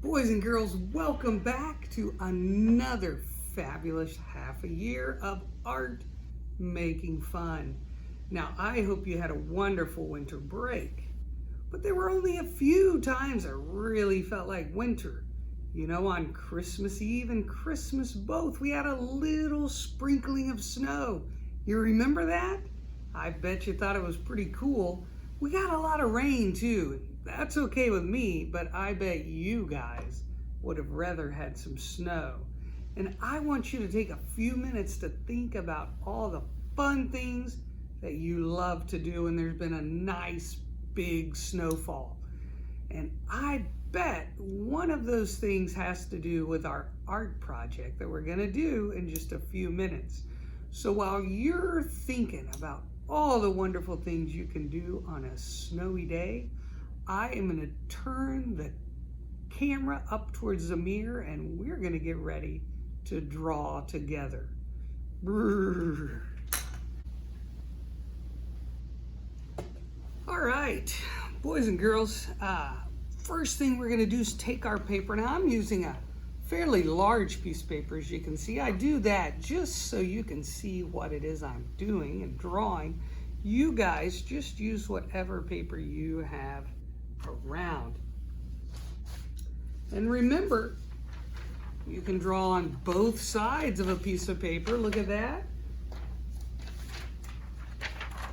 Boys and girls, welcome back to another fabulous half a year of art making fun. Now, I hope you had a wonderful winter break, but there were only a few times I really felt like winter. You know, on Christmas Eve and Christmas both, we had a little sprinkling of snow. You remember that? I bet you thought it was pretty cool. We got a lot of rain too. That's okay with me, but I bet you guys would have rather had some snow. And I want you to take a few minutes to think about all the fun things that you love to do when there's been a nice big snowfall. And I bet one of those things has to do with our art project that we're going to do in just a few minutes. So while you're thinking about all the wonderful things you can do on a snowy day, I am going to turn the camera up towards the mirror and we're going to get ready to draw together. Brrr. All right, boys and girls, first thing we're going to do is take our paper. Now I'm using a fairly large piece of paper, as you can see. I do that just so you can see what it is I'm doing and drawing. You guys just use whatever paper you have around. And remember, you can draw on both sides of a piece of paper. Look at that.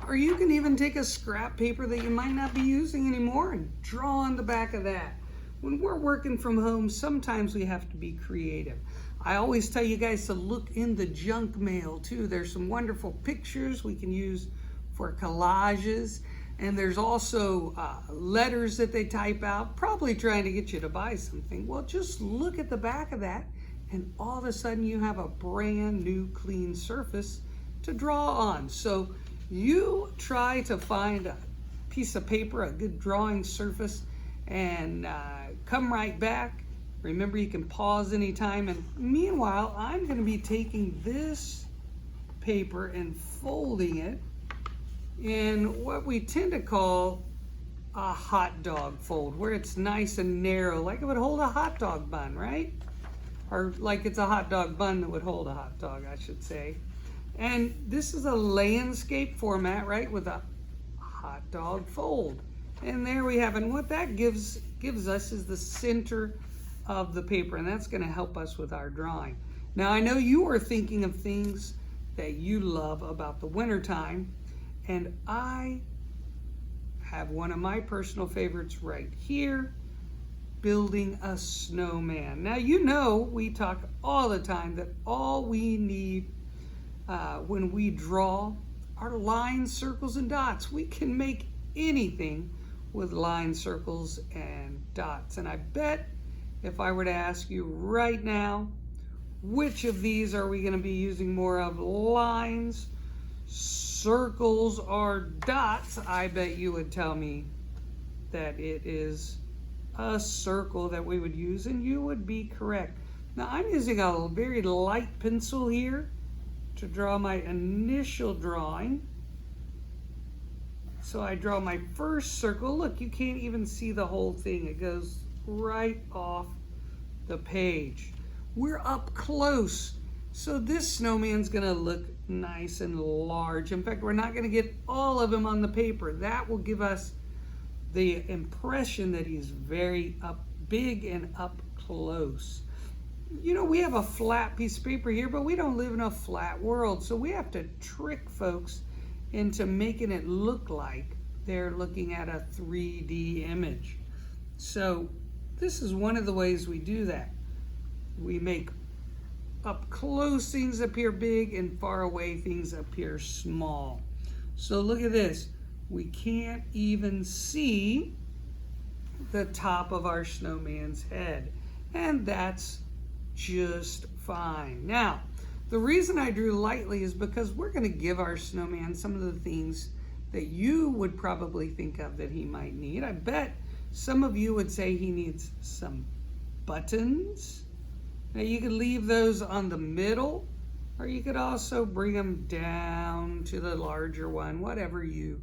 Or you can even take a scrap paper that you might not be using anymore and draw on the back of that. When we're working from home, sometimes we have to be creative. I always tell you guys to look in the junk mail too. There's some wonderful pictures we can use for collages. And there's also letters that they type out, probably trying to get you to buy something. Well, just look at the back of that and all of a sudden you have a brand new clean surface to draw on. So you try to find a piece of paper, a good drawing surface, and come right back. Remember, you can pause anytime. And meanwhile, I'm going to be taking this paper and folding it in what we tend to call a hot dog fold, where it's nice and narrow, like it would hold a hot dog bun, right? Or like it's a hot dog bun that would hold a hot dog, I should say. And this is a landscape format, right, with a hot dog fold. And there we have it. And what that gives us is the center of the paper, and that's going to help us with our drawing. Now, I know you are thinking of things that you love about the wintertime, and I have one of my personal favorites right here, building a snowman. Now, you know we talk all the time that all we need when we draw are lines, circles, and dots. We can make anything with lines, circles, and dots. And I bet if I were to ask you right now, which of these are we going to be using more of, lines, circles, or dots, I bet you would tell me that it is a circle that we would use, and you would be correct. Now I'm using a very light pencil here to draw my initial drawing. So I draw my first circle. Look, you can't even see the whole thing. It goes right off the page. We're up close. So this snowman's gonna look nice and large. In fact, we're not gonna get all of him on the paper. That will give us the impression that he's very big and up close. You know, we have a flat piece of paper here, but we don't live in a flat world. So we have to trick folks into making it look like they're looking at a 3D image. So this is one of the ways we do that. We make up close things appear big and far away things appear small. So look at this. We can't even see the top of our snowman's head, and that's just fine. Now, the reason I drew lightly is because we're going to give our snowman some of the things that you would probably think of that he might need. I bet some of you would say he needs some buttons. Now you could leave those on the middle, or you could also bring them down to the larger one, whatever you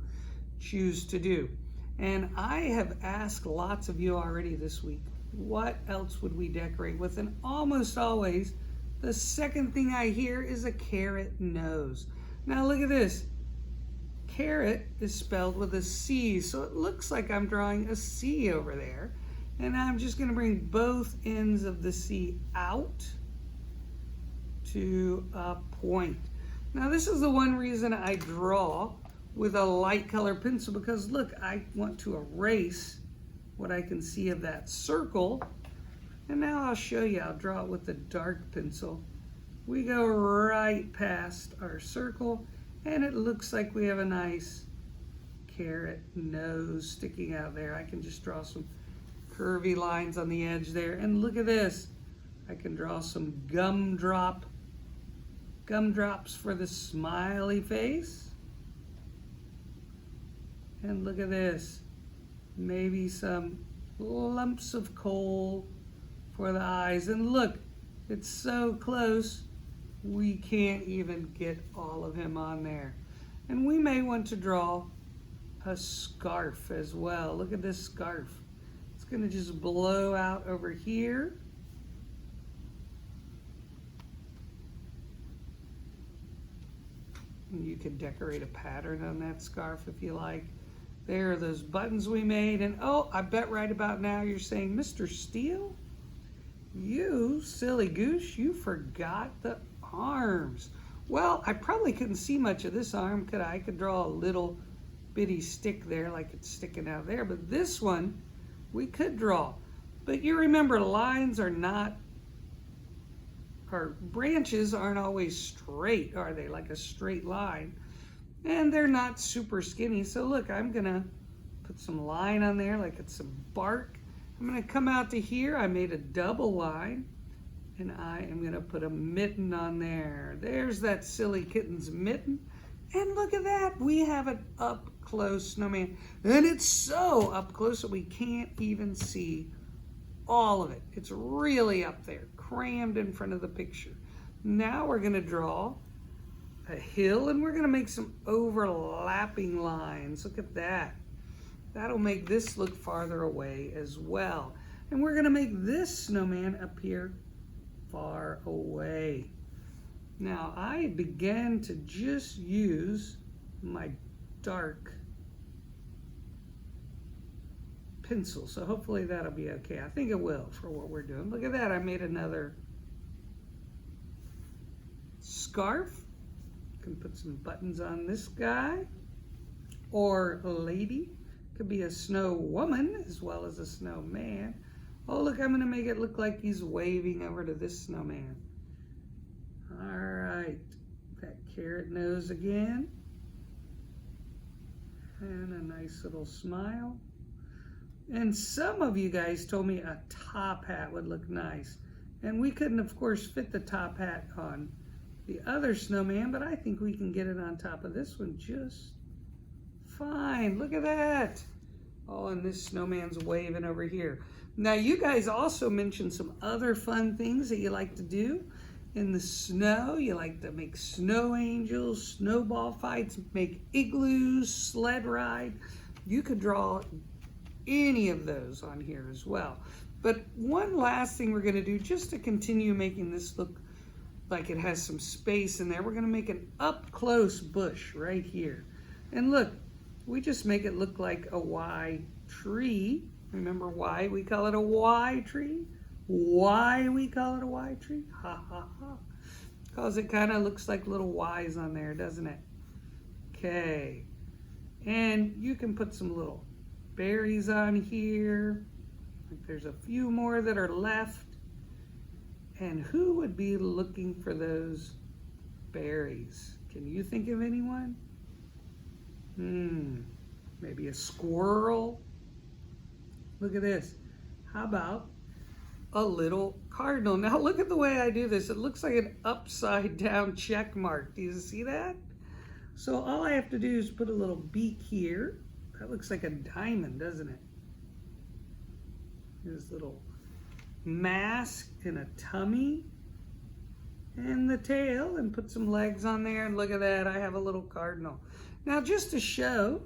choose to do. And I have asked lots of you already this week what else would we decorate with? And almost always, the second thing I hear is a carrot nose. Now look at this. Carrot is spelled with a C, so it looks like I'm drawing a C over there. And I'm just going to bring both ends of the C out to a point. Now this is the one reason I draw with a light color pencil, because look, I want to erase what I can see of that circle. And now I'll show you. I'll draw it with the dark pencil. We go right past our circle, and it looks like we have a nice carrot nose sticking out there. I can just draw some curvy lines on the edge there. And look at this. I can draw some gumdrops for the smiley face. And look at this. Maybe some lumps of coal for the eyes. And look, it's so close, we can't even get all of him on there. And we may want to draw a scarf as well. Look at this scarf. It's going to just blow out over here. And you can decorate a pattern on that scarf if you like. There are those buttons we made. And oh, I bet right about now you're saying, Mr. Steele, you silly goose, you forgot the arms. Well, I probably couldn't see much of this arm, could I? I could draw a little bitty stick there like it's sticking out there, but this one we could draw. But you remember, lines are not, or branches aren't always straight, are they? Like a straight line. And they're not super skinny. So look, I'm gonna put some line on there like it's some bark. I'm gonna come out to here. I made a double line, and I am gonna put a mitten on there. There's that silly kitten's mitten. And look at that, we have an up close snowman. And it's so up close that we can't even see all of it. It's really up there, crammed in front of the picture. Now we're gonna draw a hill, and we're gonna make some overlapping lines. Look at that. That'll make this look farther away as well. And we're gonna make this snowman appear far away. Now I began to just use my dark pencil, so hopefully that'll be okay. I think it will for what we're doing. Look at that, I made another scarf. Can put some buttons on this guy, or a lady. Could be a snow woman as well as a snowman. Oh look, I'm gonna make it look like he's waving over to this snowman. All right, that carrot nose again. And a nice little smile. And some of you guys told me a top hat would look nice. And we couldn't, of course, fit the top hat on the other snowman, but I think we can get it on top of this one just fine. Look at that. Oh, and this snowman's waving over here. Now, you guys also mentioned some other fun things that you like to do in the snow. You like to make snow angels, snowball fights, make igloos, sled ride. You could draw any of those on here as well. But one last thing we're going to do, just to continue making this look like it has some space in there, we're going to make an up close bush right here. And look, we just make it look like a Y tree. Remember why we call it a Y tree? Why we call it a Y tree? Ha ha ha. Because it kind of looks like little Y's on there, doesn't it? Okay. And you can put some little berries on here. There's a few more that are left. And who would be looking for those berries? Can you think of anyone? Maybe a squirrel? Look at this. How about a little cardinal? Now look at the way I do this. It looks like an upside down check mark. Do you see that? So all I have to do is put a little beak here. That looks like a diamond, doesn't it? Here's a little mask and a tummy and the tail, and put some legs on there, and look at that, I have a little cardinal. Now just to show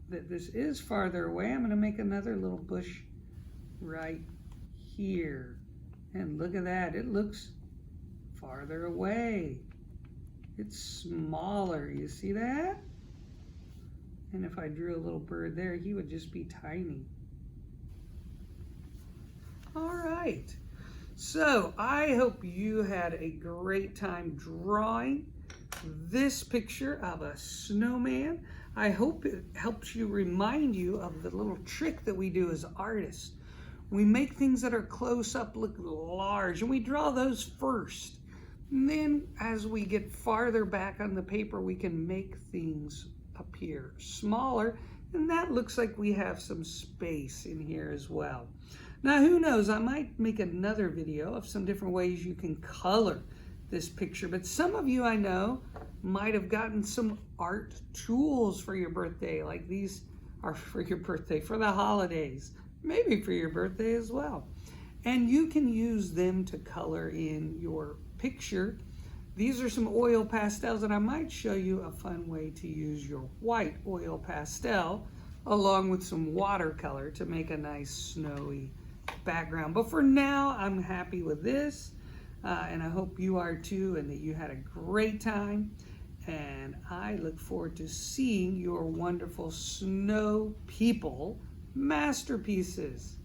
that this is farther away, I'm going to make another little bush right here. And look at that, it looks farther away. It's smaller, you see that? And if I drew a little bird there, he would just be tiny. All right, so I hope you had a great time drawing this picture of a snowman. I hope it helps you remind you of the little trick that we do as artists. We make things that are close up look large, and we draw those first. And then as we get farther back on the paper, we can make things appear smaller, and that looks like we have some space in here as well. Now, who knows, I might make another video of some different ways you can color this picture, but some of you I know might have gotten some art tools for your birthday, like these are for your birthday, for the holidays, maybe for your birthday as well. And you can use them to color in your picture. These are some oil pastels, and I might show you a fun way to use your white oil pastel along with some watercolor to make a nice snowy background. But for now, I'm happy with this, and I hope you are too, and that you had a great time. And I look forward to seeing your wonderful snow people masterpieces.